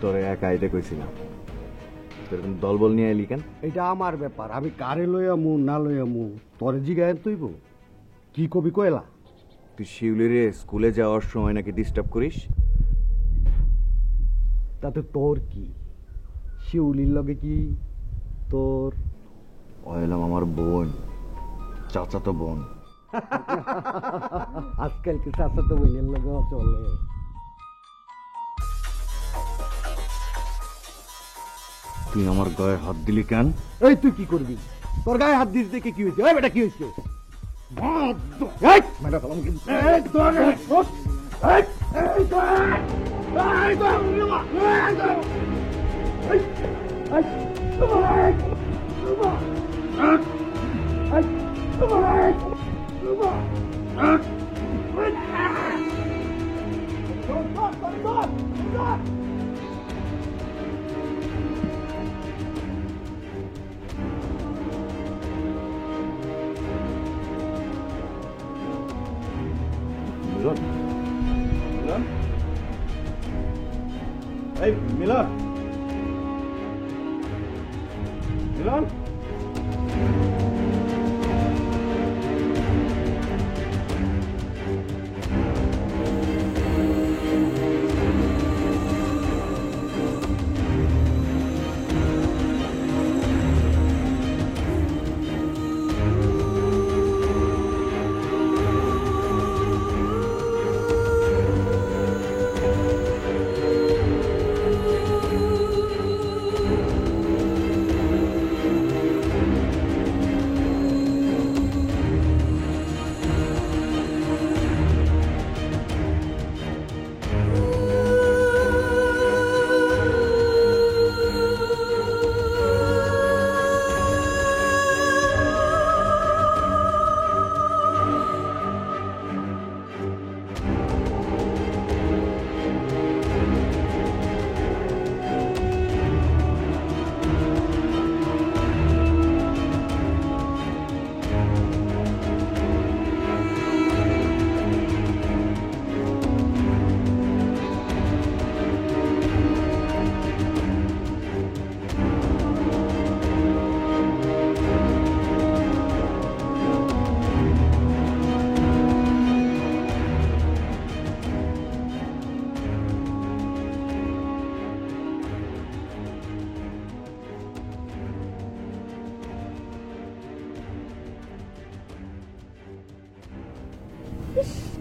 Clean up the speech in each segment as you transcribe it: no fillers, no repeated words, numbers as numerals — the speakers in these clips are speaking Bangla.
তোরে একা আইতে কইছিলাম, এরকম দলবল নিয়ে এলি কেন? এটা আমার ব্যাপার, আমি কারে লইয়ামু না লইয়ামু তোরে জিগায় তুইব। কি কবি কয়লা? তুই শিউলিরে স্কুলে যাওয়ার সময় নাকি ডিস্টার্ব করিস। তাতে তোর কি? শিউলির লগে কি তোর? ওইলাম আমার বোন, চাচাতো বোন। আজকাল কি চাচাতো বোনের লগে চলে? তুই আমার গায়ে হাত দিলি কেন? এই তুই কি করবি? তোর গায়ে হাত দিস দেখে কি হয়েছে? বেটা কি হয়েছে? মিলন, মিলন, এই মিলন, মিলন।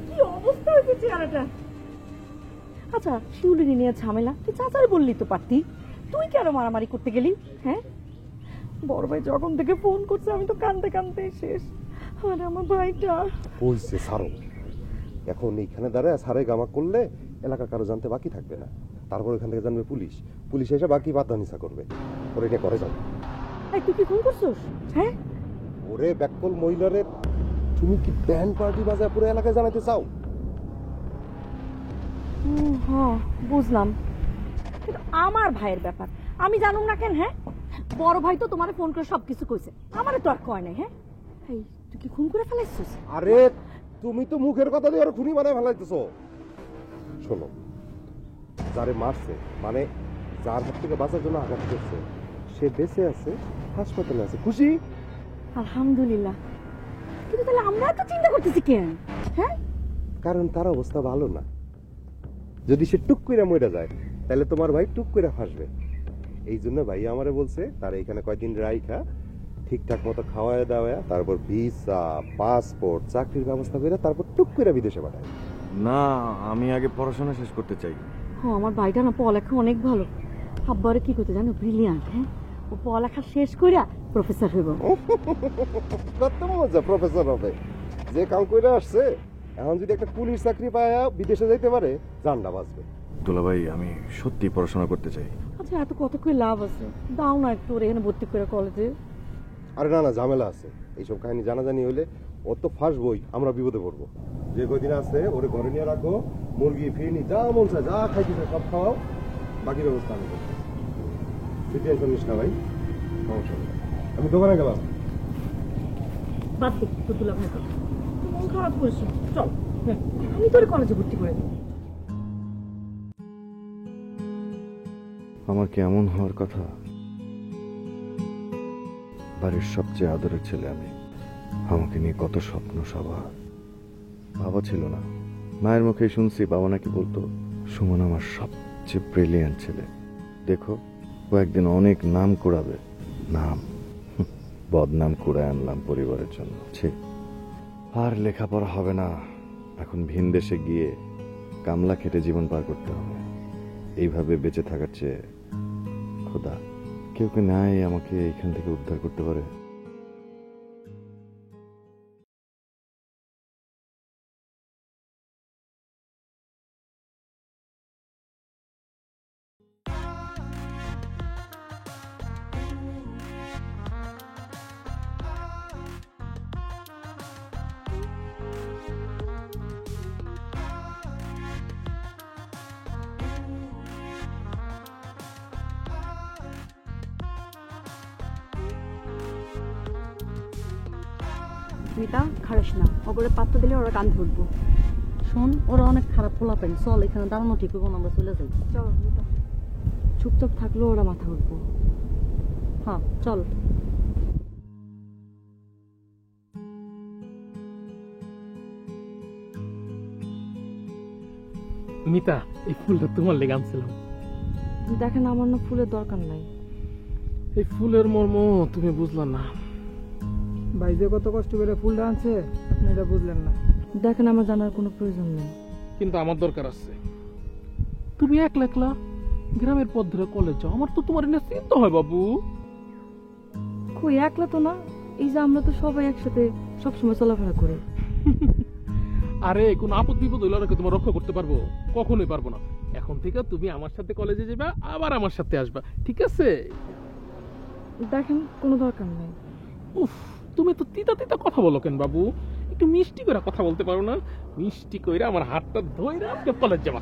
কি অবস্থা হয়েছে চেহারাটা! আচ্ছা, শিউলিনি নিয়ে ঝামেলা, তুই চাচারে বললি তো পারতি। তুই কেন মারামারি করতে গেলি? হ্যাঁ, বড় ভাই যখন থেকে ফোন করছে আমি তো কান্দতে কান্দতে শেষ। আর আমার ভাইটা বলছে সারো, এখন এইখানে দাঁড়ায় সারে গামা করলে এলাকার কারো জানতে বাকি থাকবে না। তারপর এখান থেকে জানবে পুলিশ, পুলিশ এসে বাকি বাদদানিসা করবে। ওরে এটা করে যাও। এই তুই কি ফোন করছিস? হ্যাঁ, ওরে ব্যাককল মহিলারে তুমি কি ব্যান্ড পার্টি বাজায় পুরো এলাকায় জানাতে চাও? হ্যাঁ বুঝলাম, কিন্তু আমার ভাইয়ের ব্যাপার আমি জানুম না কেন? হ্যাঁ, বড় ভাই তো তোমার ফোন করে সবকিছু কইছে, আমারে তো আর কয় নাই। হ্যাঁ, এই তুই কি খুন করে ফেলাইছিস? আরে তুমি তো মুখের কথা দিয়ে আর খুনি বানায় ফেলাইতেছো। শোনো, যারে মারছে মানে যার হাত থেকে বাঁচার জন্য আঘাত করছে সে বেঁচে আছে, হাসপাতালে আছে, খুশি? আলহামদুলিল্লাহ। কিন্তু তাহলে আমরা তো চিন্তা করতেছি কেন? হ্যাঁ, কারণ তার অবস্থা ভালো না। যদি সে টুক করে মরে যায় তাহলে তোমার ভাই টুক করে ফাঁসবে। এই জন্য ভাই আমারে বলছে তার এখানে কয়েকদিন রাইখা ঠিকঠাক মতো খাওয়ায় দাওয়া, তারপর ভিসা, পাসপোর্ট, চাকরির ব্যবস্থা করে তারপর টুক করে বিদেশে পাঠায়। না, আমি আগে পড়াশোনা শেষ করতে চাই। হ্যাঁ, আমার ভাইটা না পড়ালেখা অনেক ভালো। আব্বারে কি করতে জানো, ব্রিলিয়ান্ট। হ্যাঁ, ও পড়ালেখা শেষ কইরা প্রফেসর হইব। কত মজা, প্রফেসর হবে। যে কাম করে আসছে, এখন যদি একটা পুলিশ চাকরি পায় বিদেশে যাইতে পারে, জানটা বাঁচবে। দুলা ভাই, আমি সত্যি পড়াশোনা করতে চাই। আচ্ছা, এত কত করে লাভ আছে, দাও না একটু ওর এখানে ভর্তি করে কলেজে। আরে না না, ঝামেলা আছে। এইসব কাহিনী জানাজানি হইলে ও তো ফাঁসবই, আমরা বিপদে পড়বো। যে কদিন আছে ওরে ঘরে নিয়ে রাখো, মুরগি ফিরনি যা মন চায় যা খাইতে চায় সব খাওয়াও, বাকি ব্যবস্থা আমি করবো। তুই টেনশন নিস না ভাই, সমস্যা নেই। আমি দোকানে গেলাম। বাদ দে তো দুলা ভাই, মন খারাপ করিস না। চল, হ্যাঁ, আমি তোর কলেজে ভর্তি করে দেবো। আমার কেমন হওয়ার কথা? বাড়ির সবচেয়ে আদরের ছেলে আমি, আমাকে নিয়ে কত স্বপ্ন সবার। বাবা ছিল না, মায়ের মুখে শুনছি বাবা নাকি বলতো সুমন আমার সবচেয়ে ব্রিলিয়ান্ট ছেলে। দেখো, ও একদিন অনেক নাম কুড়াবে। নাম বদনাম কুড়ায় আনলাম পরিবারের জন্য। ছি, আর লেখাপড়া হবে না, এখন ভিন দেশে গিয়ে কামলা খেটে জীবন পার করতে হবে। এইভাবে বেঁচে থাকার চেয়ে খোদা কেউ কে নাই আমাকে এখান থেকে উদ্ধার করতে পারে। মিতা খারাস না, ওপরে পাত্র দিলে ওরা কান ধরবো। শোন, ওরা অনেক খারাপ পোলাপেন, চল এখানে দাঁড়ানো ঠিক হবো না, আমরা চলে যাই। চল মিতা, চুপচাপ থাকলেও ওরা মাথা উঠবো। হ্যাঁ চল। মিতা, এই ফুলটা তোমার লেগে আনছিলাম। দেখেন, আমার না ফুলের দরকার নাই। এই ফুলের মর্ম তুমি বুঝলা না। ভাই যে কত কষ্ট করে ফুলটা আনছে আপনি এটা বুঝলেন না। দেখেন, আমার জানার কোনো প্রয়োজন নেই। কিন্তু আমার দরকার আছে। তুমি একলা একলা গ্রামের পথ ধরে কলেজ যাও, আমার তো তোমার এনে চিন্তা হয় বাবু। কই, একলা তো না, এই যে আমরা তো সবাই একসাথে সবসময় চলাফেরা করি। আরে কোন আপদ বিপদ হইলে ওরা কি তোমার রক্ষা করতে পারবো? কখনোই পারবো না। এখন থেকে তুমি আমার সাথে কলেজে যাবা, আবার আমার সাথে আসবা, ঠিক আছে? দেখেন, কোনো দরকার নেই। উফ, তুমি তো তিতা তিতা কথা বলো কেন বাবু? একটু মিষ্টি করে কথা বলতে পারো না? মিষ্টি কইরা আমার হাতটা ধইরা আজকে কলেজ যাবা।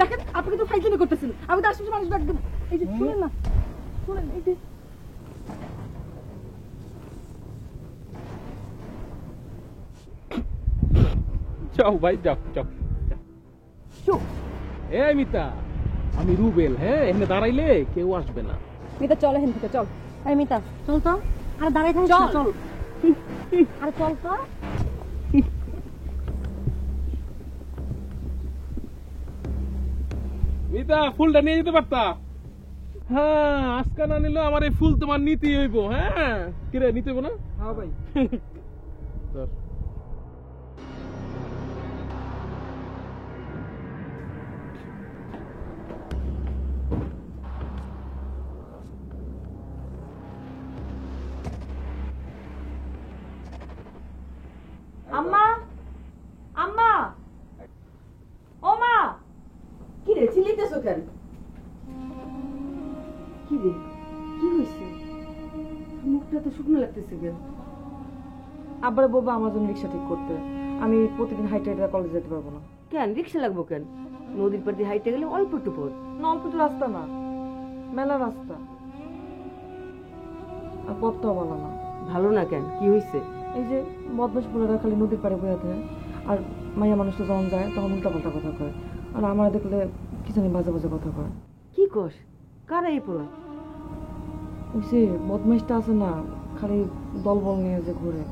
দেখেন, আপনি তো ফাইজলামি করতেছেন। আমি তো আশেপাশে মানুষ একদম, এই যে শুনেন না, শুনেন, এই যে যাও ভাই, যাও যাও। চুপ। এই মিতা, আমি রুবেল, হ্যাঁ, এখানে দাঁড়াইলে কেউ আসবে না। মিতা চল এখান থেকে, চল। এই মিতা চল তো, আরে দাঁড়াই থাকিস না, চল। আরে চল তো। মিতা, ফুলটা নিয়ে যেতে পারতা? হ্যাঁ, আজকে না নিলে আমার এই ফুল তোমার নিতেই হইব। হ্যাঁ, কিরে, নিতে হইব না? হ্যাঁ ভাই। ধর। আম্মা, আম্মা, ও মা। কি রে, চিল্লাইতেছো কেন? কি রে, কি হয়েছে? মুখটা তো শুকনো লাগতেছে কেন? আব্বার বলবো আমার জন্য রিক্সা ঠিক করতে। আমি প্রতিদিন হাইটে হাইটে কলেজ যেতে পারবো না। কেন রিক্সা লাগবো কেন? নদীর পাড় দিয়ে হাইটে গেলে অল্প একটু পথ। না, অল্প তো রাস্তা না, মেলা রাস্তা, আর পথটাও ভালো না। ভালো না কেন? কি হয়েছে? এই যে বদমাস পোলারা খালি নদীর পাড়ে বয়ে থাকে, আর মাইয়া মানুষটা যখন যায় তখন উল্টা পাল্টা কথা কয়, আর আমার দেখলে কি জানি বাজে বাজে কথা কয়। কি কস? কারা এই পোলা? ওই যে বদমাইশটা আছে না, খালি দলবল নিয়ে যে ঘুরে।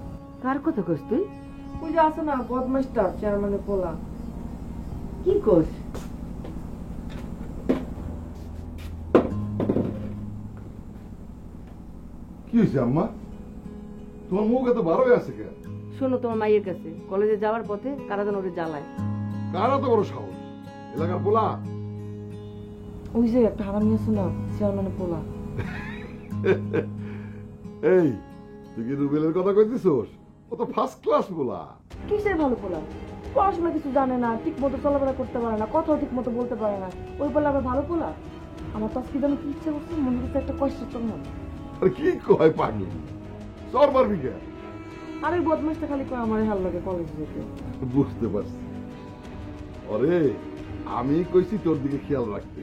কার কথা কস তুই? ওই যে আছে না বদমাইশটা, চেয়ারম্যানের পোলা। কি কস? কি হয়েছে আম্মা? তোমার মুখ এত বার হয়ে আছে কেন? শোনো, তোমার মাইয়ের কাছে কলেজে যাওয়ার পথে কারা যেন ওরে জ্বালায়। কারা তো বড় সাহস? এলাকার পোলা? ওই যে একটা হারামি আছে না, চেয়ারম্যানের পোলা। এই, তুই কি রুবেলের কথা কইতেছোস? ও তো ফার্স্ট ক্লাস পোলা। কিসের ভালো পোলা? পড়াশোনা কিছু জানে না, ঠিক মতো চলাফেরা করতে পারে না, কথাও ঠিক মতো বলতে পারে না। ওই পোলা আবার ভালো পোলা? আমার তো আজকে যেন কি ইচ্ছে করছে, মনে হচ্ছে একটা কষ্টের জন্য। আরে কি কয় পাগলি? চর মারবি কেন? আর ওই বদমাইশটা খালি কয় আমার হাল লাগে কলেজ যেতে। বুঝতে পারছি। আরে আমি কইছি তোর দিকে খেয়াল রাখতে,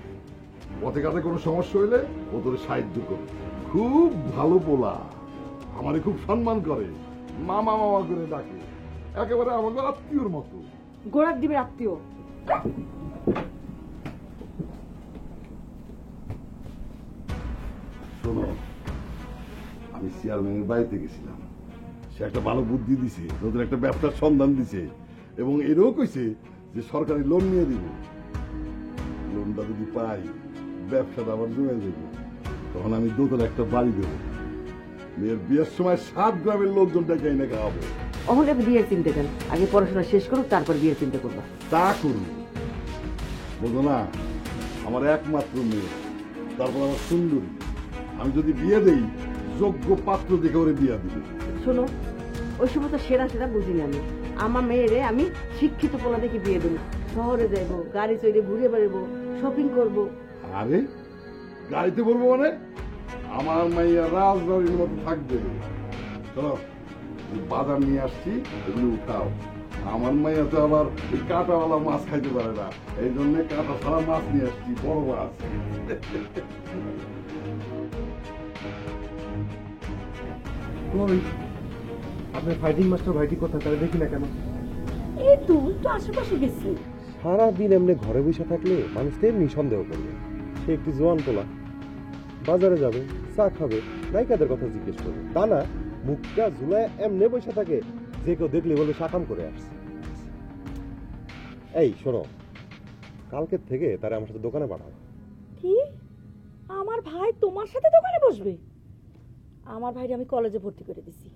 পথে ঘাটে কোনো সমস্যা হইলে ও তোর সাহায্য করবে। খুব ভালো পোলা, আমারে খুব সম্মান করে, মামা মামা করে ডাকে, একেবারে আমাদের আত্মীয়র মতো। গোড়ার ডিমের আত্মীয়। শোনো, আমি চেয়ারম্যানের বাড়িতে গেছিলাম। সে একটা ভালো বুদ্ধি দিছে, নতুন একটা ব্যবসার সন্ধান দিছে এবং এরও কইছে যে সরকারি লোন নিয়ে দিব। লোনটা যদি পাই, ব্যবসাটা আবার জমে যাবে। তখন আমি দোতলা একটা বাড়ি দেবো। মেয়ের বিয়ের সময় 7 গ্রামের লোকজন ডেকে এনে খাওয়াবো। অহলে বিয়ের চিন্তা কেন? আগে পড়াশোনা শেষ করুক, তারপর বিয়ের চিন্তা করবা। তা করবো, বুঝো না? আমার একমাত্র মেয়ে, তারপর আমার সুন্দরী। আমি যদি বিয়ে দেই, যোগ্য পাত্র দেখে ওরে বিয়ে দিবে। শোনো, ওই সময় তো সেরা সেরা বুঝিনি আমি। আমার মেয়েরে আমি শিক্ষিত পোলা দেখে বিয়ে দেবো। শহরে যাইবো, গাড়ি চড়ে ঘুরে বেড়াবো, শপিং করবো। আরে গাড়িতে বলবো মানে? আমার মাইয়া রাজবাড়ির মতো থাকবে। চলো, বাজার নিয়ে আসছি, এগুলো উঠাও। আমার মাইয়া তো আবার ওই কাঁটাওয়ালা মাছ খাইতে পারে না, এই জন্য কাঁটা ছাড়া মাছ নিয়ে আসছি, বড় মাছ। আপনার ফাইটিং মাস্টার ভাইটি কোথায়, তাহলে দেখি না কেন? এই তো একটু আশেপাশে গেছি। সারাদিন এমনি ঘরে বসে থাকলে মানুষ তো এমনি সন্দেহ করবে। সে একটি জোয়ান পোলা, বাজারে যাবে, চা খাবে, নায়িকাদের কথা জিজ্ঞেস করবে। তা না, মুখটা ঝুলায় এমনি বসে থাকে, যে কেউ দেখলে বলবে সাকাম করে আসছে। এই শোনো, কালকের থেকে তারা আমার সাথে দোকানে পাঠাও। কি? আমার ভাই তোমার সাথে দোকানে বসবে? আমার ভাইরে আমি কলেজে ভর্তি করে দিছি।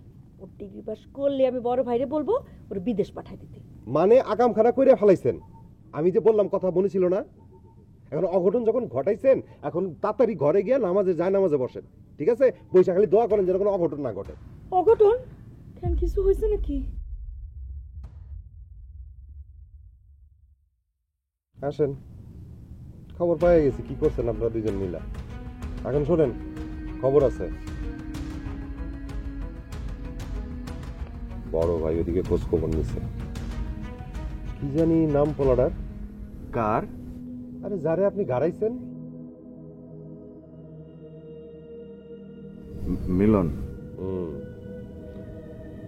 ওর ডিগ্রি পাস করলে আমি বড় ভাইরে বলবো ওর বিদেশ পাঠায় দিতে। মানে আকাম খানা করে ফেলাইছেন। আমি যে বললাম কথা বলেছিল না, এখন অঘটন যখন ঘটাইছেন, এখন তাড়াতাড়ি ঘরে গিয়ে নামাজে যায়, নামাজে বসেন, ঠিক আছে? বৈশাখ খালি দোয়া করেন যেন কোনো অঘটন না ঘটে। অঘটন কেন, কিছু হয়েছে নাকি? আসেন, খবর পাই গেছি কি করছেন আপনারা দুজন মিলা। এখন শোনেন, খবর আছে। বড় ভাই ওদিকে খোঁজ খবর নিছে। কি জানি নাম পোলাডার? কার? আরে যারে আপনি গাড়াইছেন। মিলন।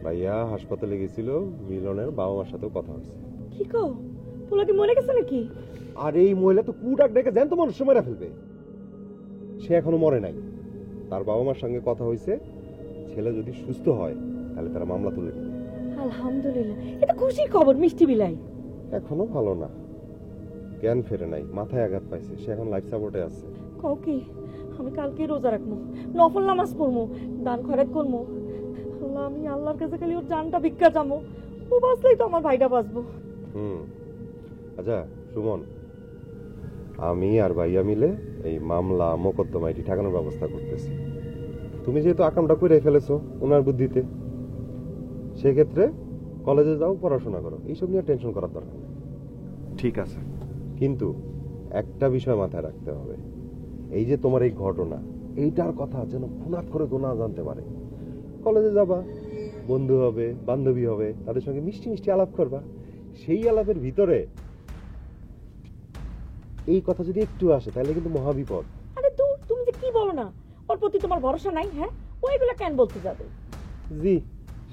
ভাইয়া হাসপাতালে গেছিল, মিলনের বাবা মার সাথেও কথা হয়েছে। কি কও, পোলা কি মরে গেছে নাকি? আর এই মহিলা তো কুটাক ডেকে জ্যান্ত মানুষ মেরে ফেলবে। সে এখনো মরে নাই। তার বাবা মার সঙ্গে কথা হয়েছে, ছেলে যদি সুস্থ হয় তাহলে তারা মামলা তুলে নেবে। আলহামদুলিল্লাহ, এটা খুশির খবর। মিষ্টি বিলাই এখনো ভালো না, জ্ঞান ফেরে নাই, মাথায় আঘাত পাইছে, সে এখন লাইফ সাপোর্টে আছে। কও কি? আমি কালকে রোজা রাখবো, নফল নামাজ পড়বো, দান খয়রাত করবো। আল্লাহ, আমি আল্লাহর কাছে খালি ওর জানটা ভিক্ষা চামো। ও বাঁচলেই তো আমার ভাইটা বাঁচবো। আচ্ছা সুমন, আমি আর ভাইয়া মিলে এই মামলা মোকদ্দমা এটি ঠেকানোর ব্যবস্থা করতেছি। তুমি যেহেতু আকামটা করে ফেলেছো ওনার বুদ্ধিতে, সেক্ষেত্রে কলেজে যাও, পড়াশোনা করো, এইসব নিয়ে টেনশন করার দরকার নেই। ঠিক আছে, কিন্তু একটা বিষয় মাথায় রাখতে হবে, এই যে তোমার এই ঘটনা, এইটার কথা যেন খুনাত করে কেউ না জানতে পারে। কলেজে যাবা, বন্ধু হবে, বান্ধবী হবে, তাদের সঙ্গে মিষ্টি মিষ্টি আলাপ করবা। সেই আলাপের ভিতরে এই কথা যদি একটু আসে তাহলে কিন্তু মহাবিপদ। আরে দূর, তুমি যে কি বলো না, ওর প্রতি তোমার ভরসা নাই? হ্যাঁ, ও এগুলা কেন বলতে যাবে? জি,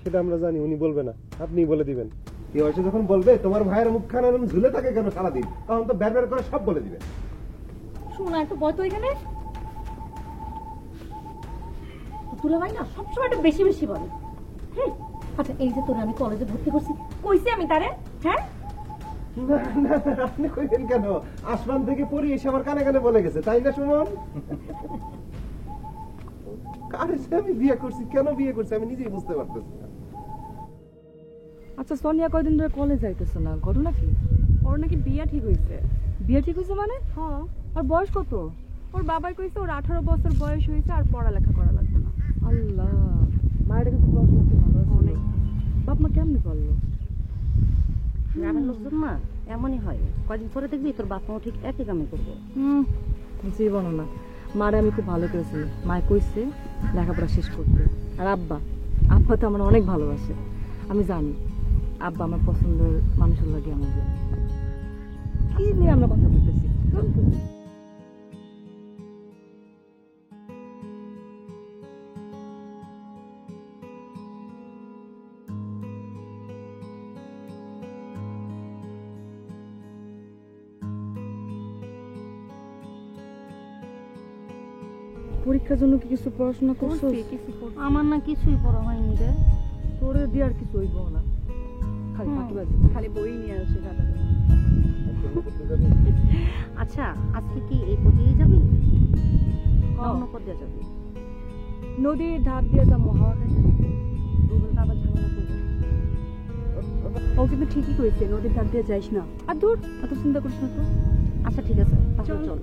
সেটা আমরা জানি, উনি বলবে না, আপনি বলে দিবেন। কেউ এসে যখন বলবে তোমার ভাইয়ের মুখখানা এরকম ঝুলে থাকে কেন সারাদিন, তখন তো ব্যার ব্যার করে সব বলে দিবেন। শোনা একটু বয় তো এখানে। তুলা ভাই না সবসময় একটু বেশি বেশি বলে। হ্যাঁ, আচ্ছা এই যে তোরা আমি কলেজে ভর্তি করছি, কইছি আমি তারে? হ্যাঁ, না না না, আপনি কইবেন কেন? আসমান থেকে পড়ি এসে আমার কানে কানে বলে গেছে, তাই না সুমন? কারে সে আমি বিয়ে করছি, কেন বিয়ে করছি আমি নিজেই বুঝতে পারতেছি না। আচ্ছা সোনিয়া কয়দিন ধরে কলেজ যাইতেছে না, ঘটনা কি? ওর নাকি বিয়া ঠিক হয়েছে। বিয়ে ঠিক হয়েছে মানে? হ্যাঁ, আর বয়স কত? ওর বাবাই কইছে ওর 18 বছর বয়স হয়েছে, আর পড়ালেখা করা লাগবে না। আল্লাহ, মায়ের কিন্তু পড়াশোনা খুব ভালো আছে। অনেক। বাপ মা কেমনি পারলো? গ্রামের লোকজন না এমনই হয়, কয়দিন পরে দেখবি তোর বাপ মাও ঠিক একই কামই করবো। জীবনও না, মারে আমি খুব ভালো করেছি, মায় কইছে লেখাপড়া শেষ করতে। আর আব্বা, আব্বা তো আমার অনেক ভালোবাসে। আমি জানি আব্বা আমার পছন্দের মানুষের লাগে আমাকে। কি নিয়ে আমরা কথা বলতেছি? পরীক্ষার জন্য কি কিছু পড়াশোনা করছো? আমার না কিছুই পড়া হয়নি রে। তোরে দিয়ে আর কিছু হইব না, খালি ফাঁকিবাজি। খালি বই নিয়ে আসে দাদা। আচ্ছা আজকে কি এই পথেই যাবি না অন্য পথ দিয়ে যাবি? নদীর ধার দিয়ে যাবো, হাওয়া খাইতে। গুগলটা আবার ঝামেলা করবে। ও কিন্তু ঠিকই করেছে, নদীর ধার দিয়ে যাইস না। আর দূর, এত চিন্তা করিস না তো। আচ্ছা ঠিক আছে, তাহলে চল।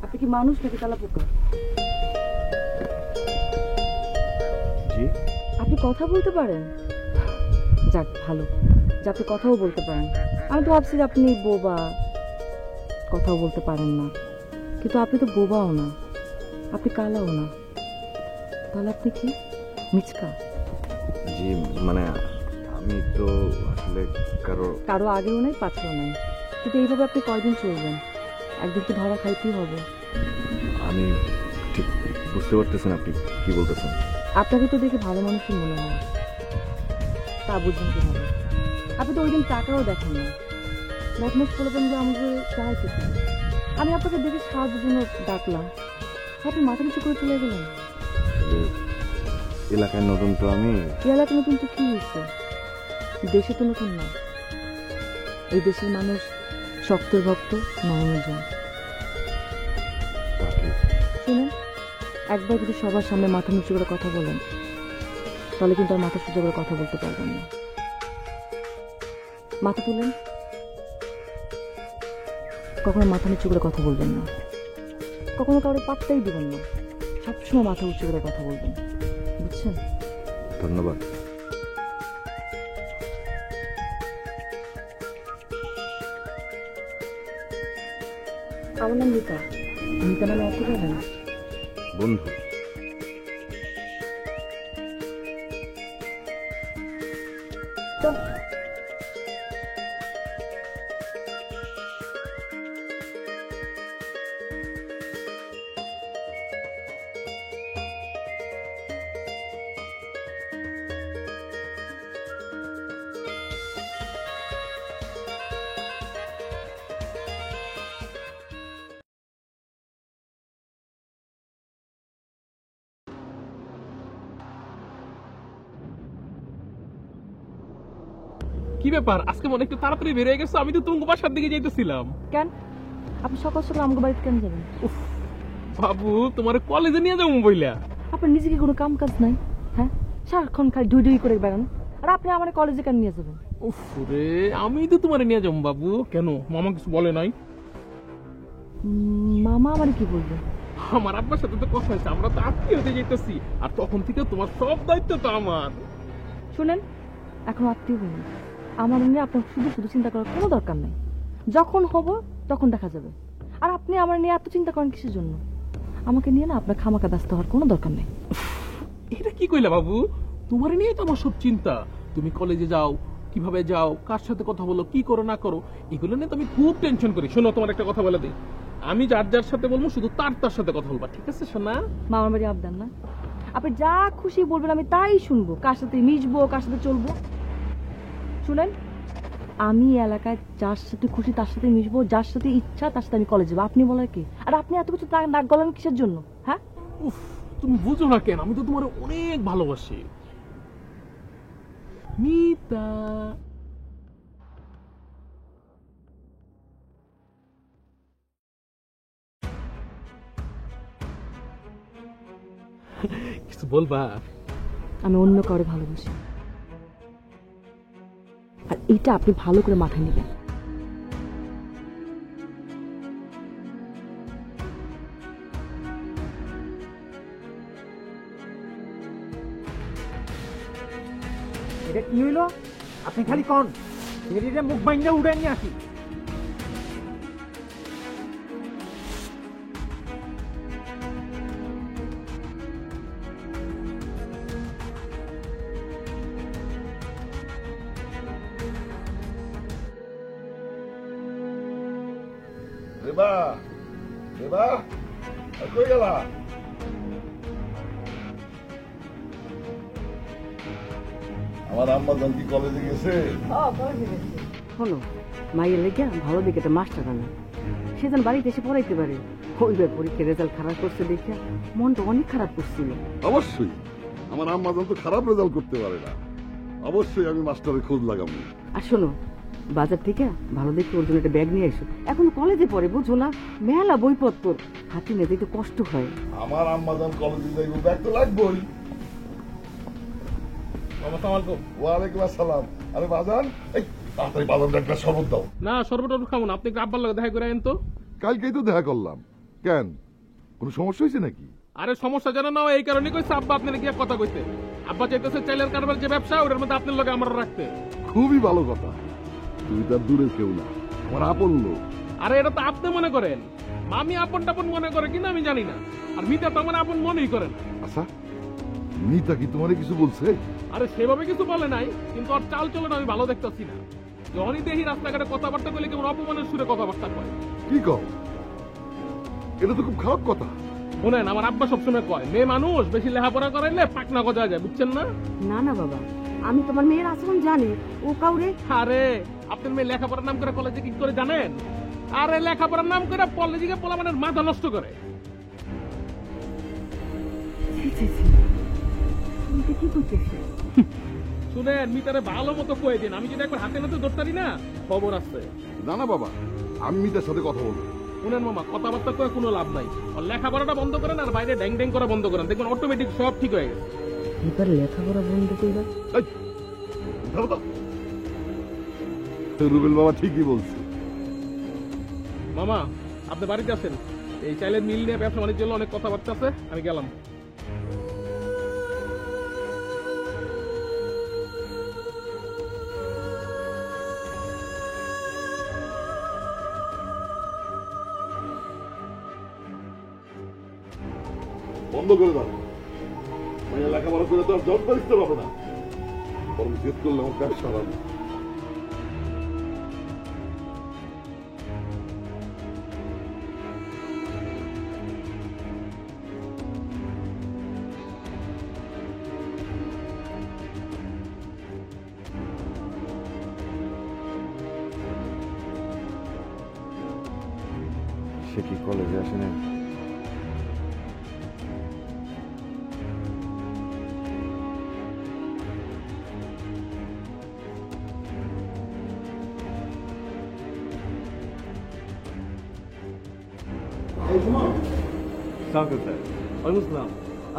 আপনি কি মানুষ নাকি তালা পোকা? জি, আপনি কথা বলতে পারেন? যাক ভালো যে আপনি কথাও বলতে পারেন। আমি তো ভাবছি যে আপনি বোবা, কথাও বলতে পারেন না। কিন্তু আপনি তো বোবাও না, আপনি কালাও না, তাহলে আপনি কি মিচকা? জি, মানে আমি তো আসলে কারো আগেও নাই পাছেও নাই, কিন্তু এইভাবে আপনি কয়দিন চলবেন? একদিন তো ধরা খাইতেই হবে। আমি ঠিক বুঝতে পারতেছেন আপনি কি বলতেছেন। আপনাকে তো দেখে ভালো মানুষই মনে হয়, তা বুঝবেন কিভাবে? আপনি তো ওই দিন টাকাও দেখেন না, বদমাস করবেন যে আমাকে চাইতেছেন। আমি আপনাকে দেখে সাহায্যের জন্য ডাকলাম, আপনি মাথা নিচু করে চলে গেলেন। আসলে এলাকায় নতুন তো আমি। এই এলাকা নতুন তো কি হয়েছে? দেশে তো নতুন না। এই দেশের মানুষ শক্তের ভক্ত, নরমের জন। শুনেন, একবার যদি সবার সামনে মাথা নিচু করে কথা বলেন, তাহলে কিন্তু আর মাথা সোজা করে কথা বলতে পারবেন না। মাথা তুলেন, কখনো মাথা নিচু করে কথা বলবেন না, কখনো কারো পাত্তাই দিবেন না, সবসময় মাথা উঁচু করে কথা বলবেন, বুঝছেন? ধন্যবাদ। আমার নাম রীতা। রীতা নামে অত জানেন? বন্ধু। কি ব্যাপার, আজকে মনে একটু তাড়াতাড়ি বেরিয়ে গেছো? আমি তো তোমার বাসার দিকে যাইতেছিলাম। কেন আপনি সকাল সকাল আমাকে বাড়িতে কেন যাবেন? বাবু তোমার কলেজে নিয়ে যাবো বইলা। আপনার নিজে কি কোনো কাম কাজ নাই? হ্যাঁ, সারাক্ষণ খালি ডুই ডুই করে বেড়ান, আর আপনি আমার কলেজে কেন নিয়ে যাবেন? উফ রে, আমি তো তোমার নিয়ে যাবো বাবু। কেন, মামা কিছু বলে নাই? মামা আমার কি বলবে? আমার আব্বার সাথে তো কথা হয়েছে, আমরা তো আত্মীয় হতে যেতেছি, আর তখন থেকে তোমার সব দায়িত্ব তো আমার। শুনেন, এখন আত্মীয় হইনি, আমার নিয়ে আপনার শুধু শুধু চিন্তা করার কোনো দরকার নাই। যখন হব তখন দেখা যাবে। আর আপনি আমার নিয়ে এত চিন্তা করেন কিসের জন্য? আমাকে নিয়ে না আপনার খামাকা ব্যস্ত হওয়ার কোনো দরকার নেই। এটা কি কইলা বাবু? তোমার নিয়ে তো আমার সব চিন্তা। তুমি কলেজে যাও, কিভাবে যাও, কার সাথে কথা বলো, কি করো না করো, এগুলো নিয়ে তো আমি খুব টেনশন করি। শোনো, তোমার একটা কথা বলে দিই, আমি যার যার সাথে বলবো শুধু তার সাথে কথা বলবা, ঠিক আছে সোনা? মামার বাড়ি আবদান না, আপনি যা খুশি বলবেন আমি তাই শুনবো, কার সাথে মিশবো, কার সাথে চলবো। শুনেন, আমি এলাকায় যার সাথে খুশি তার সাথে মিশবো, যার সাথে ইচ্ছা তার সাথে আমি কলেজে যাবো। আপনি বলার কি? আর আপনি এত কিছু নাক গলান কিসের জন্য? হ্যাঁ, উফ, তুমি বুঝো না কেন? আমি তো তোমার অনেক ভালোবাসি মিতা। কিছু বলবা? আমি অন্য কাউরে ভালোবাসি, আর এটা আপনি ভালো করে মাথায় নেবেন। এটা কি হইলো? আপনি খালি কন ছেলেটা মুখ বাইন্দা উড়ে নিয়ে আসি। দেবা দেবা কই গেলা? আমার আম্মা জান কি কলেজে গেছে? শোনো, মাইয়ের লেগে ভালো দিকে একটা মাস্টার আনা, সে যেন বাড়িতে এসে পড়াইতে পারে। ওইবার পরীক্ষার রেজাল্ট খারাপ করছে দেখে মনটা অনেক খারাপ করছিল। অবশ্যই আমার আম্মা জান তো খারাপ রেজাল্ট করতে পারে না, অবশ্যই আমি মাস্টারের খোঁজ লাগাবো। আর শোনো, বাজার থেকে ভালো দেখে ওর জন্য একটা ব্যাগ নিয়ে এসো। এখন কলেজে পড়ে, বুঝো না, মেলা বইপত্র হাতে নিতে একটু কষ্ট হয়। আমার আম্মা জান কলেজে যাইব, ব্যাগ তো লাগবেই। ওয়ালাইকুম আসসালাম। আরে বাজান, এই তাড়াতাড়ি বাজান একটা শরবত দাও। না, শরবত খাবো না, আপনি একটু আব্বার লগে দেখা করে আইন তো। কালকেই তো দেখা করলাম, কেন কোনো সমস্যা হয়েছে নাকি? আরে সমস্যা জানা না, এই কারণে কইছে আব্বা আপনার গিয়ে কথা কইতে। আব্বা চাইতেছে চাইলের কারবার যে ব্যবসা, ওটার মধ্যে আপনার লগে আমার রাখতে। খুবই ভালো কথা, তুই তার দূরের কেউ না, আমার আপন লোক। আরে এটা তো আপনি মনে করেন, মামি আপন টাপন মনে করে কিনা আমি জানি না, আর মিতা তো আমার আপন মনেই করে না। আচ্ছা, মিতা কি তোমারে কিছু বলছে? আরে সেভাবে কিছু বলে নাই, কিন্তু ওর চাল চলন আমি ভালো দেখতেছি না। যখনই দেখি রাস্তাঘাটে কথাবার্তা বলে কেমন অপমানের সুরে কথাবার্তা কয়। কি কও? এটা তো খুব খারাপ কথা। শোনেন, আমার আব্বা সবসময় কয় মেয়ে মানুষ বেশি লেখাপড়া করাইলে পাকনা গজা যায়, বুঝছেন না? না না বাবা, আমি তোমার মেয়ের আচরণ জানি, ও কাউরে। আরে আপনার মেয়ে লেখাপড়ার নাম করে কলেজে কি করে জানেন? আরে লেখাপড়ার নাম করে কলেজে পোলাপানের মাথা নষ্ট করে। কি করতেছে? শুনেন, মিতারে ভালো মতো কয়ে দিন, আমি যদি একবার হাতে নাতে ধরতারি না, খবর আছে। না না বাবা, আমি মিতার সাথে কথা বলবো। শুনেন মামা, কথাবার্তা করে কোনো লাভ নাই। আর লেখাপড়াটা বন্ধ করেন, আর বাইরে ড্যাং ড্যাং করা বন্ধ করেন, দেখবেন অটোমেটিক সব ঠিক হয়ে গেছে। এবার লেখাপড়া বন্ধ করবা? রুবেল বাবা ঠিকই বলছে। মামা, আপনি বাড়িতে আছেন, এই চাইলের মিল নিয়ে ব্যবসা বাণিজ্য অনেক কথাবার্তা আছে, আমি গেলাম। বন্ধ করে দাও, মানে লেখাপড়া করে তো আর জব করতে পারবো না, বরং জেদ করলে আমার ব্যবসা হারাবো। সে কি কলেজে আসে না?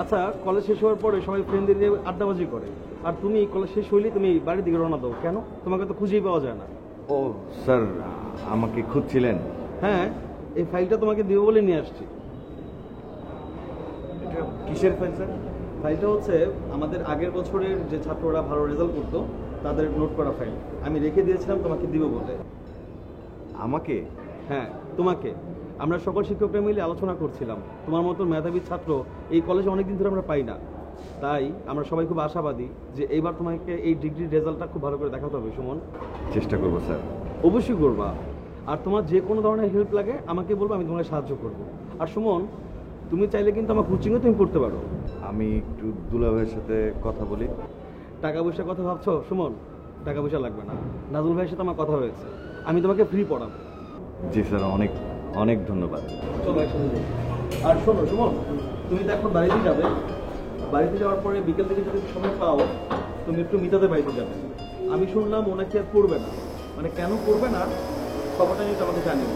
আচ্ছা, কলেজ শেষ হওয়ার পরে সবাই ফ্রেন্ডদের নিয়ে আড্ডাবাজি করে, আর তুমি কলেজ শেষ হইলে তুমি বাড়ির দিকে রওনা দাও কেন? তোমাকে তো খুঁজেই পাওয়া যায় না। ও স্যার, আমাকে খুঁজছিলেন? হ্যাঁ, এই ফাইলটা তোমাকে দিব বলে নিয়ে আসছি। কিসের ফাইল স্যার? ফাইলটা হচ্ছে আমাদের আগের বছরের যে ছাত্ররা ভালো রেজাল্ট করতো তাদের নোট করা ফাইল। আমি রেখে দিয়েছিলাম তোমাকে দিব বলে। আমাকে? হ্যাঁ, তোমাকে। আমরা সকল শিক্ষকরা মিলে আলোচনা করছিলাম, তোমার মতো মেধাবী ছাত্র এই কলেজে অনেকদিন ধরে আমরা পাই না, তাই আমরা সবাই খুব আশাবাদী যে এইবার তোমাকে এই ডিগ্রির রেজাল্টটা খুব ভালো করে দেখাতে হবে। সুমন, চেষ্টা করবো স্যার। অবশ্যই করবা, আর তোমার যে কোনো ধরনের হেল্প লাগে আমাকে বলবো, আমি তোমাকে সাহায্য করব। আর সুমন, তুমি চাইলে কিন্তু আমার কোচিংও তুমি করতে পারো। আমি একটু দুলা ভাইয়ের সাথে কথা বলি। টাকা পয়সার কথা ভাবছো? সুমন, টাকা পয়সা লাগবে না, নাজুল ভাইয়ের সাথে আমার কথা হয়েছে, আমি তোমাকে ফ্রি পড়াবো। জি স্যার, অনেক অনেক ধন্যবাদ। চলো একসাথে যাই। আর শোনো সুমন, তুমি তো এখন বাড়িতে যাবে, বাড়িতে যাওয়ার পরে বিকেল থেকে যদি সময় পাও তুমি একটু মিতাদের বাড়িতে যাবে। আমি শুনলাম ওনাকে আর পড়বে না, মানে কেন করবে না খবরটা নিয়ে আমাকে জানিও।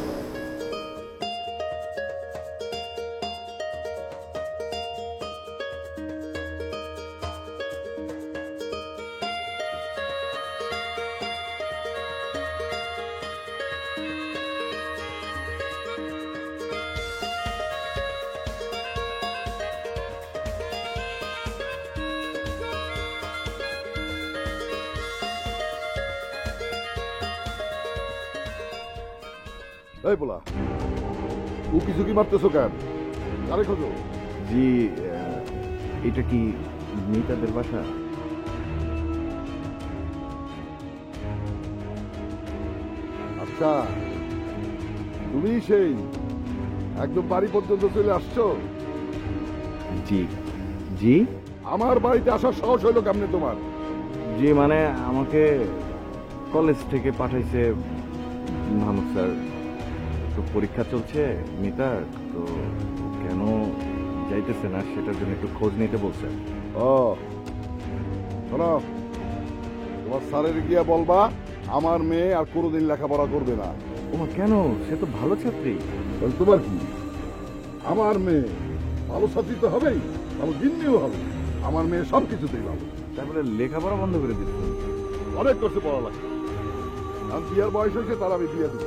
এই বলা, ও কিছু কি মারতেছো কেন? আরে খোঁজো। জি, এটা কি মিতাদের বাসা? আচ্ছা, তুমি সেই একদম বাড়ি পর্যন্ত চলে আসছো? জি জি আমার বাড়িতে আসার সাহস হইলো কেমনে তোমার? জি মানে আমাকে কলেজ থেকে পাঠাইছে মাহমুদ স্যার, তো পরীক্ষা চলছে মিতার, তো কেন যাইতেছে না সেটার জন্য একটু খোঁজ নিতে বলছে। ও শোনো, তোমার স্যারের গিয়া বলবা আমার মেয়ে আর কোনোদিন লেখাপড়া করবে না। ও কেন? সে তো ভালো ছাত্রী। তাহলে তোমার কি? আমার মেয়ে ভালো ছাত্রী তো হবেই, ভালো জিন্নিও হবে। আমার মেয়ে সব কিছুতেই ভালো। তারপরে লেখাপড়া বন্ধ করে দিচ্ছে। অনেক করছে পড়ালেখা, আর বিয়ের বয়স হয়েছে, তার আমি বিয়ে দিব।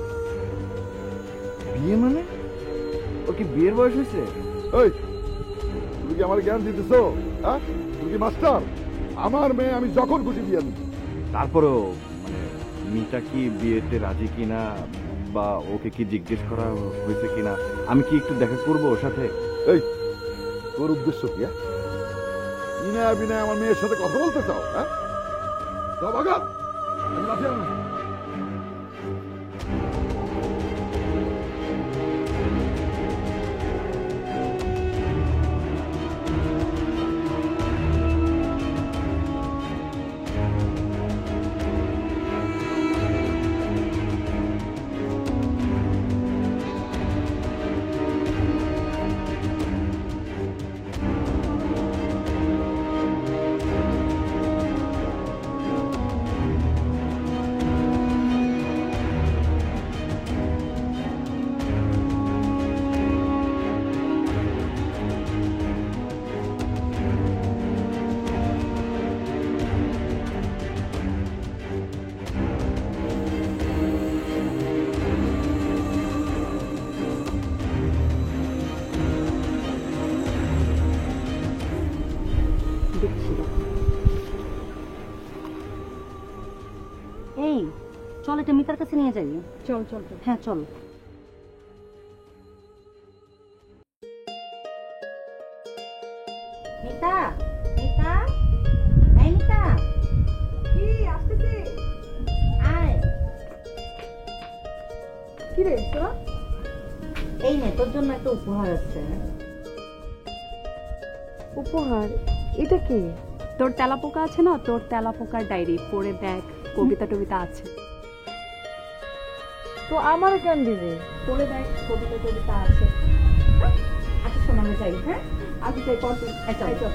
বিয়ে মানে? ও কি বিয়ের বয়স হয়েছে? এই তুমি কি আমার জ্ঞান দিতেছ? হ্যাঁ, তুমি কি মাস্টার? আমার মেয়ে আমি যখন খুশি বিয়ে দিব। তারপরেও মানে মিতা কি বিয়েতে রাজি কিনা, বা ওকে কি জিজ্ঞেস করা হয়েছে কিনা, আমি কি একটু দেখা করবো ওর সাথে? এই তোর উদ্দেশ্য কি? বিনয় বিনয় আমার মেয়ের সাথে কথা বলতে চাও? হ্যাঁ, যাও বাগা, আমি লাঠি আনো। এই চল, এটা মিতার কাছে নিয়ে যাই। চল চল চল। হ্যাঁ চল। মিতা, মিতা, এই মিতা, কি আসতেছে? আয়। কি রে তোরা? এই নে, তোর জন্য একটা উপহার আছে। উপহার? এটা কি? তোর তেলাপোকা আছে না, তোর তেলাপোকার ডায়েরি পড়ে দেখ, কবিতা টবিতা আছে। তো আমার কেন দিবে? পড়ে দেখ, কবিতা টবিতা আছে। আচ্ছা শোন, আমরা যাই। হ্যাঁ আচ্ছা যাই, পর তুই। চল।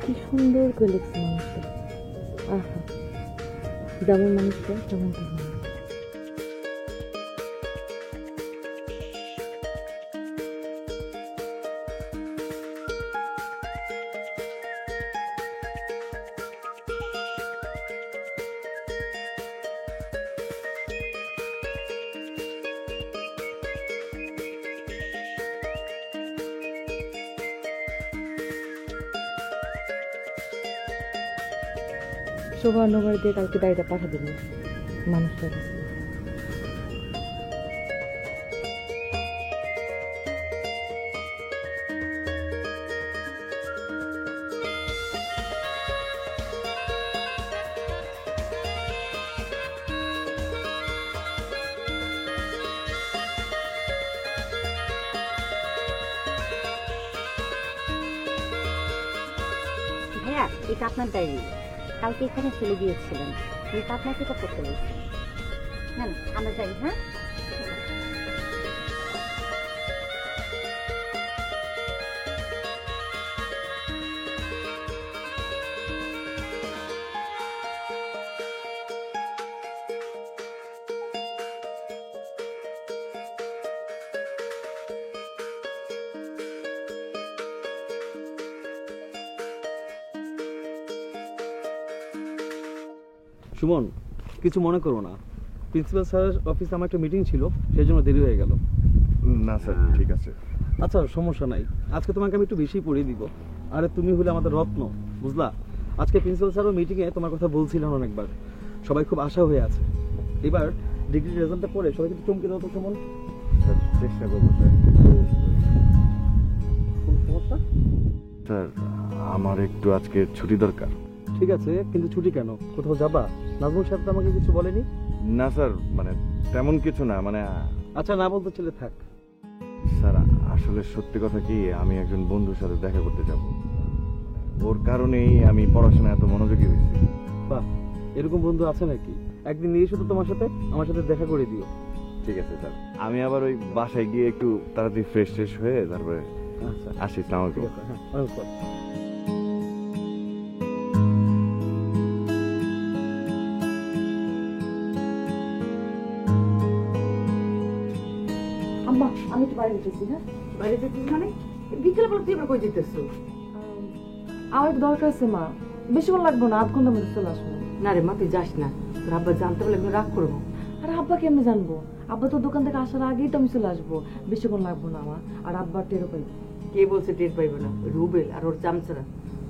কি সুন্দর করে লিখছে মানুষটা। আহা, যেমন মানুষটা তেমন তেমন। শোভা নগর দিয়ে কালকে ডায়েরিটা পাঠা দেবো মানুষটার কাছে। ভাইয়া, এটা আপনার ডায়েরি। কালকে এখানে ফেলে গিয়েছিলেন, এটা আপনাকে এটা পড়তে বলছি। হ্যাঁ আমরা যাই। হ্যাঁ সুমন, কিছু মনে করো না, প্রিন্সিপাল স্যারের অফিসে আমার একটা মিটিং ছিল, সেই জন্য দেরি হয়ে গেল। না স্যার, ঠিক আছে। আচ্ছা সমস্যা নাই, আজকে তোমাকে আমি একটু বেশি পড়িয়ে দিব। আরে তুমি হলে আমাদের রত্ন, বুঝলা? আজকে প্রিন্সিপাল স্যারও মিটিংয়ে তোমার কথা বলছিলেন অনেকবার, সবাই খুব আশা হয়ে আছে। এবার ডিগ্রির রেজাল্টটা পড়ে সবাই কিন্তু চমকে দাও তো কেমন? স্যার চেষ্টা করবো স্যার। কোনো সমস্যা? স্যার আমার একটু আজকে ছুটি দরকার। ঠিক আছে, কিন্তু ছুটি কেন? কোথাও যাবা? নাজমুল সাহেব তো আমাকে কিছু বলেনি। না স্যার, মানে তেমন কিছু না, মানে আচ্ছা না বলতে চলে থাক। স্যার আসলে সত্যি কথা কি, আমি একজন বন্ধুর সাথে দেখা করতে যাব, ওর কারণেই আমি পড়াশোনায় এত মনোযোগী হয়েছি। বাহ, এরকম বন্ধু আছে নাকি? একদিন নিয়ে এসো তো তোমার সাথে, আমার সাথে দেখা করে দিও। ঠিক আছে স্যার, আমি আবার ওই বাসায় গিয়ে একটু তাড়াতাড়ি ফ্রেশ ট্রেশ হয়ে তারপরে আচ্ছা আসি। আসসালামু ঠিক আলাইকুম। আছে, হ্যাঁ অনেক ভালো। আম্মা আমি একটু বাইরে যেতেছি। হ্যাঁ, বাইরে যেতেছিস মানে? বিকেলে বলে তুই এবার কই যেতেছো? আমার একটু দরকার আছে মা, বেশিক্ষণ লাগবো না, আধ ঘন্টার মধ্যে চলে আসবো। না রে মা, তুই যাস না, তোর আব্বা জানতে পারলে একদম রাগ করবো। আর আব্বা কেমনে জানবো? আব্বা তো দোকান থেকে আসার আগেই তো আমি চলে আসবো, বেশিক্ষণ লাগবো না আমার। আর আব্বার টেরও পাইবো। কে বলছে টের পাইবে না? রুবেল আর ওর চামচারা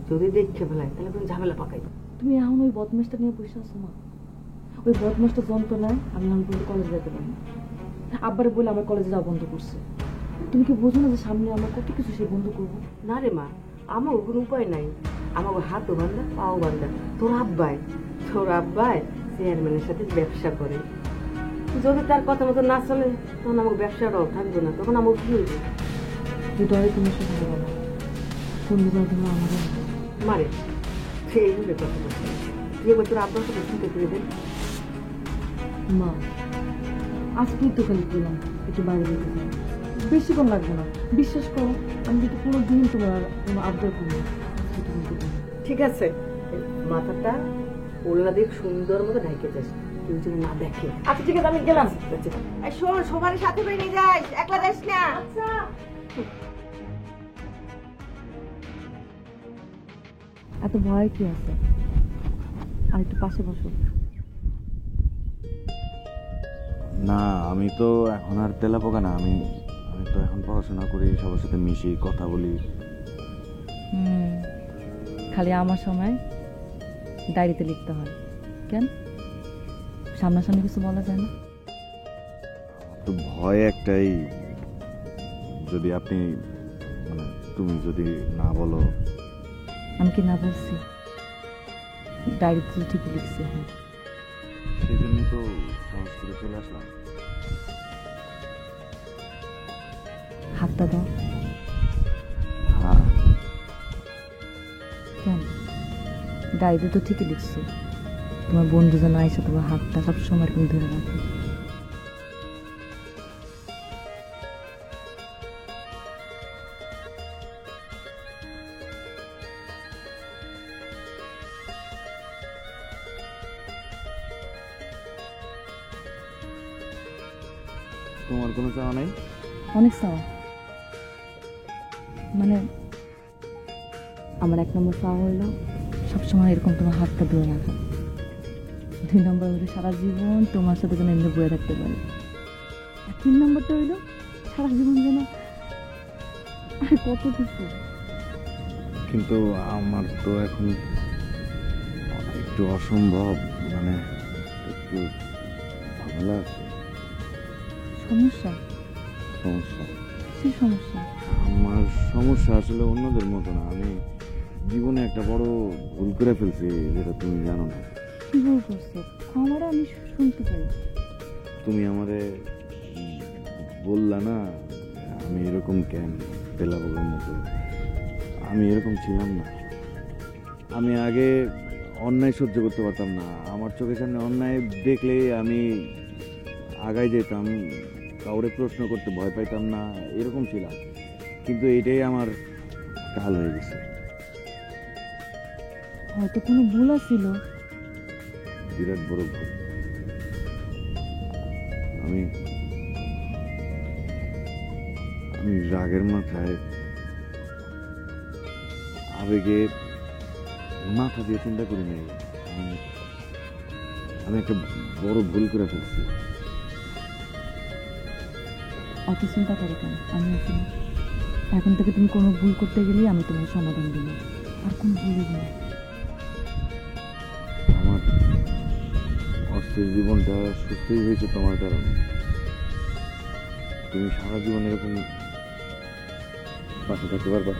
যদি দেখে ফেলায় তাহলে তুমি ঝামেলা পাকাইবে। তুমি এখন ওই বদমাসটা নিয়ে বসে আছো মা। ওই বদমাসটা যন্ত্রণায় আমি এখন কলেজে যেতে পারি না। আব্বারে বলে আমার কলেজে যাওয়া বন্ধ করছে। তুমি কি বোঝো না যে সামনে আমরা কত কিছু সে বন্ধ করবো? না রে মা, আমার কোনো উপায় নাই। আমার হাতও বান্ধা পাও বান্ধা। তোর আব্বাই চেয়ারম্যানের সাথে ব্যবসা করে। যদি তার কথা মতো না চলে তখন আমার ব্যবসাটাও থাকবে না, তখন আমার কি হইবে? হৃদয়ে তুমি শুধু বলো না, কোন বিজয় তুমি আমাদের মারে সেই হলে কথা বলছে। তুই এবার তোর আব্বার সাথে চিন্তা করে দেন। মা আজকেই তো খালি বললাম একটু বাইরে যেতে চাই, বেশিক্ষণ লাগবে না। বিশ্বাস করো, আমি কিন্তু কোনো দিন তোমার কোনো আবদার করি না। ঠিক আছে, মাথাটা ওলা দিয়ে সুন্দর মতো ঢাইকে যাস, কেউ যেন না দেখে। আচ্ছা ঠিক আছে, আমি গেলাম। শোন, সবার সাথে করে নিয়ে যাস, একলা যাস না। আচ্ছা এত ভয় কি আছে? আর একটু পাশে বসো। না আমি তো এখন আর তেলা পোকা না, আমি তো এখন পড়াশোনা করি, সবার সাথে মিশি, কথা বলি। খালি আমার সময় ডায়েরিতে লিখতে হয় কেন? সামনাসামনি কিছু বলা যায় না? তো ভয় একটাই, যদি আপনি মানে তুমি যদি না বলো। আমি কি না বলছি? ডায়েরিতে তো ঠিকই লিখছি। হ্যাঁ, সেই জন্যই তো সাহস করে চলে আসলাম। হাতটা দাও। হ্যাঁ, কেন? ডায়েরিতে তো ঠিকই লিখছি তোমার বন্ধু যেন আইসা তোমার হাতটা সবসময় এরকম ধরে রাখে। তোমার কোনো চাওয়া নাই? অনেক চাওয়া, মানে আমার 1 নম্বর চাওয়া হইলো সবসময় এরকম তোমার হাতটা ধরে রাখা। 2 নম্বর হইলো সারা জীবন তোমার সাথে যেন এমনি বয়ে থাকতে পারি। আর 3 নম্বরটা হইলো সারা জীবন যেন আর কত কিছু। কিন্তু আমার তো এখন একটু অসম্ভব, মানে একটু ঝামেলা আছে। সমস্যা? সমস্যা? কি সমস্যা? আমার সমস্যা আসলে অন্যদের মতো না, আমি জীবনে একটা বড় ভুল করে ফেলছি, যেটা তুমি জানো না। কি ভুল করছো? আমার আমি শুনতে চাই। তুমি আমারে বললা না আমি এরকম কেন পেলাবগের মতো। আমি এরকম ছিলাম না। আমি আগে অন্যায় সহ্য করতে পারতাম না। আমার চোখের সামনে অন্যায় দেখলে আমি আগায় যেতাম, কাউরে প্রশ্ন করতে ভয় পাইতাম না, এরকম ছিলাম। কিন্তু এটাই আমার কাল হয়ে গেছে। হয়তো কোনো ভুল ছিল। বিরাট বড় ভুল। আমি রাগের মাথায় আবেগে মাথা দিয়ে চিন্তা করি নাই। আমি একটা বড় ভুল করে ফেলছি। অত চিন্তা করো কেন, আমি আছি না। এখন থেকে তুমি কোনো ভুল করতে গেলেই আমি তোমার সমাধান দিব, আর কোনো ভুলই না। আমার অস্থির জীবনটা সুস্থই হয়েছে তোমার কারণে। তুমি সারা জীবন এরকম পাশে থাকতে পারবা?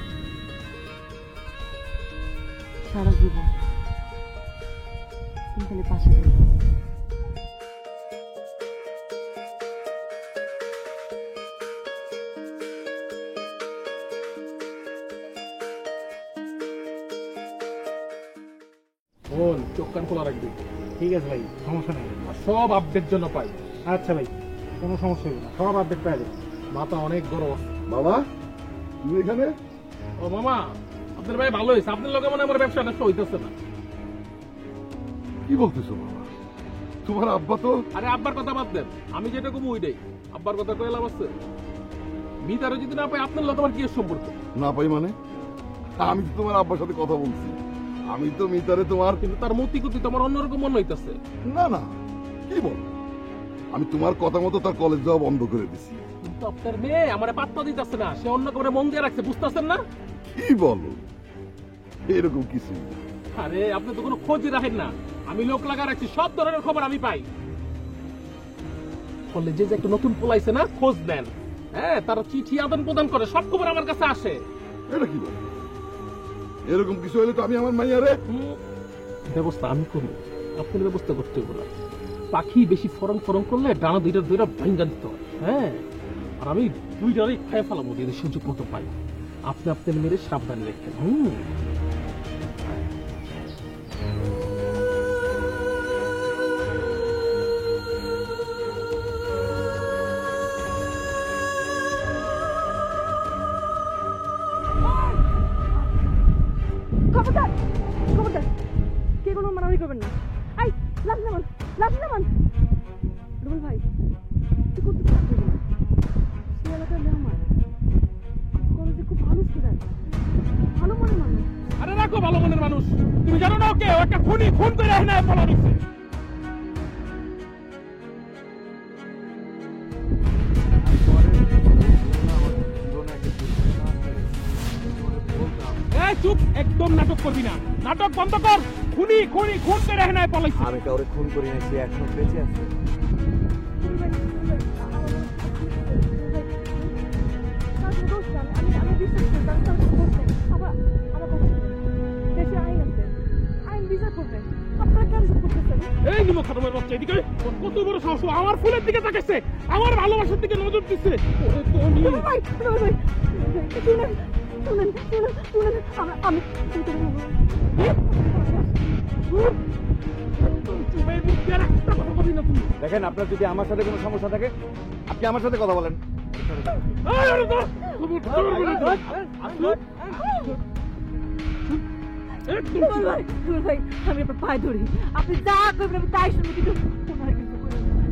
সারা জীবন তুমি খালি পাশে থাকবে। শোন, চোখ কান খোলা রাখবি। ঠিক আছে ভাই, সমস্যা নেই। আর সব আপডেট জন্য পাই। আচ্ছা ভাই, কোনো সমস্যা হবে না, সব আপডেট পাওয়া যাবে। মাথা অনেক গরম। বাবা তুমি এখানে? ও মামা, আপনার ভাই ভালো হয়েছে। আপনার লোকে মনে হয় আমার ব্যবসাটা হইতেছে না। কি বলতেছো বাবা? তোমার আব্বা তো... আরে আব্বার কথা বাদ দেন, আমি যেটা কমু ওইটাই। আব্বার কথা কয়ে লাভ আছে? মিতারে যদি না পাই, আপনার লোক আমার কি এর সম্পর্ক? না পাই মানে? আমি তো তোমার আব্বার সাথে কথা বলছি। আমি তো মিতারে তোমার... কিন্তু তার মতি গতি তোমার অন্যরকম মনে হইতেছে। না না, কি বল? আমি তোমার কথা মতো তার কলেজ যাওয়া বন্ধ করে দিছি। কিন্তু আপনার মেয়ে আমার পাত্তা দিতেছে না, সে অন্য করে মন দিয়ে রাখছে, বুঝতেছেন না? কি বলো? এরকম কিছু না। আরে আপনি তো কোনো খোঁজই রাখেন না। আমি লোক লাগা রাখছি, সব ধরনের খবর আমি পাই। কলেজে যে একটা নতুন পোলাইছে না, খোঁজ দেন। হ্যাঁ, তার চিঠি আদান প্রদান করে, সব খবর আমার কাছে আসে। এটা কি বল? এরকম কিছু হলে তো আমি আমার মাইয়ারে... ব্যবস্থা আমি করি, আপনার ব্যবস্থা করতে হবে না। পাখি বেশি ফরম ফরম করলে ডানা দুইটা ভাঙ্গা দিতে হয়। হ্যাঁ, আর আমি দুইটারই খায় ফেলাবো যদি সুযোগ মতো পাই। আপনি আপনার মেরে সাবধানে রেখেন। খবরদার, খবরদার, কে কোনো মারামারি করবেন না। আই লাভ নামান, লাভ নামান। রুবেল ভাই, কি করতে পারবেন না? সে এলাকার মেহমান, কলেজে খুব ভালো স্টুডেন্ট, ভালো মনের মানুষ। আরে রাখো ভালো মনের মানুষ। তুমি জানো না ওকে, ও একটা খুনি, খুন করে এখানে পালা দিচ্ছে। চুপ, একদম নাটক করবি না। নাটক বন্ধ কর। খুনি খুনি খুন করে এখানে পালাইছে। আমি কাউরে খুন করি না, সে এখনো বেঁচে আছে। আমি বিশ্বাস করতাম, তার কোনো দোষ নেই। আমার কথা শুনুন, দেশে আইন আছে, আইন বিচার করবে। আপনারা কেন চুপ করতেছেন? এই নিমো খাদমের বাচ্চা, এদিকে ওর কত বড় সাহস! ও আমার ফুলের দিকে তাকাইছে, আমার ভালোবাসার দিকে নজর দিচ্ছে। ওরে তো রুবেল ভাই, রুবেল ভাই, শুনেন, শুনেন, শুনেন, শুনেন, আমি দেখেন, আপনার যদি আমার সাথে কোনো সমস্যা থাকে, আপনি আমার সাথে কথা বলেন। রুবেল ভাই, রুবেল ভাই, আমি আপনার পায়ে ধরি। আপনি যা করবেন আমি তাই শুনবো, কিন্তু ওনার কিছু করেন না।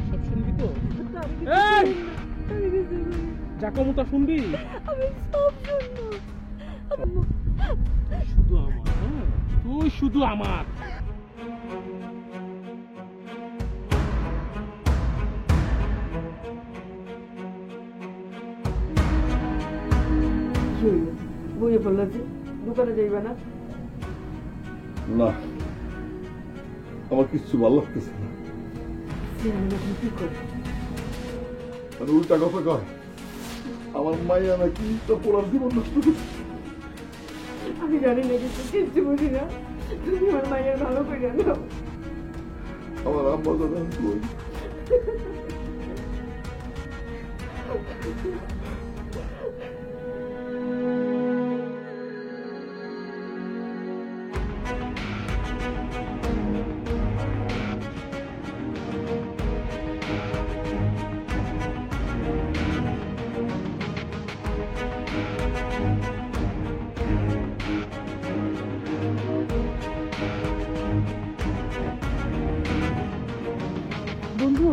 সব শুনবি তো? এই যা কমতা শুনবি? আমি সব শুনবো। শুধু আমার, হ্যাঁ, তুই শুধু আমার। কি হইল? বইয়ে পড়লো যে দোকানে যাইবে না? না, আমার কিচ্ছু ভালো লাগতেছে না। আমি এখন কি করবো? আর উল্টা কথা কয়, আমার মাইয়া নাকি তো পোলার জীবন নষ্ট করছে। আমি জানি না কিছু, কিচ্ছু বুঝি না। তুমি আমার মায়ের ভালো করে দাও। আমার আম্মা দাদা কই? বন্ধু,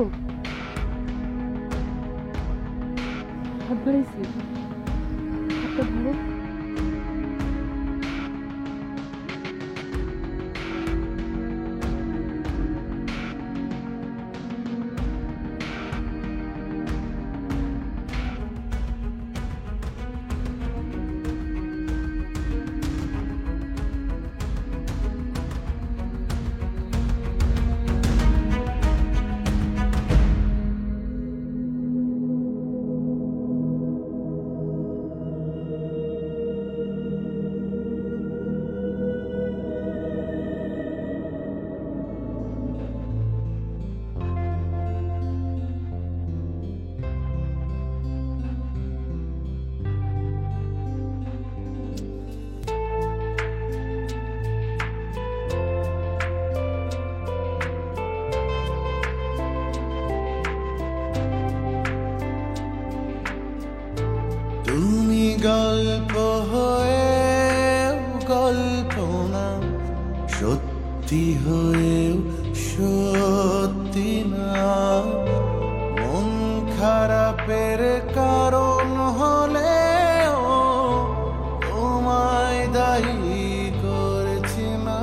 হাত বাড়াইছি, হাতটা ধরো। গল্প হয়ে গল্প না, সত্যি হয়েও সত্যি না। মন খারাপের কারণ হলেও তোমায় দায়ী করছি না।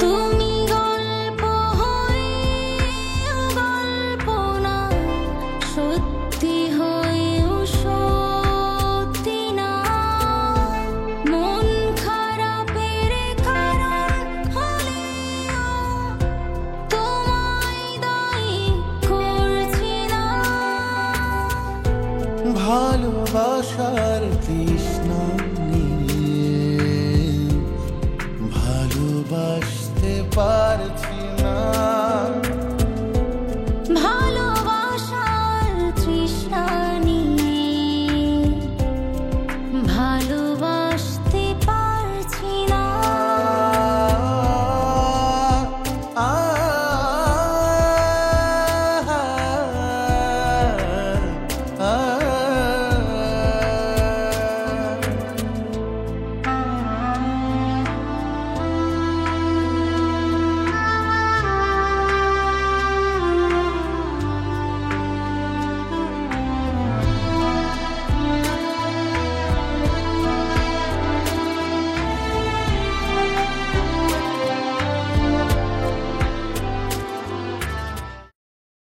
তুমি গল্প হয়ে গল্প না, সত্যি হয়েও সত্যি না। মন খারাপের কারণ হলেও তোমায় দায়ী করছি না। ভালোবাসার তৃষ্ণা নিয়ে ভালোবাসতে পারছি না।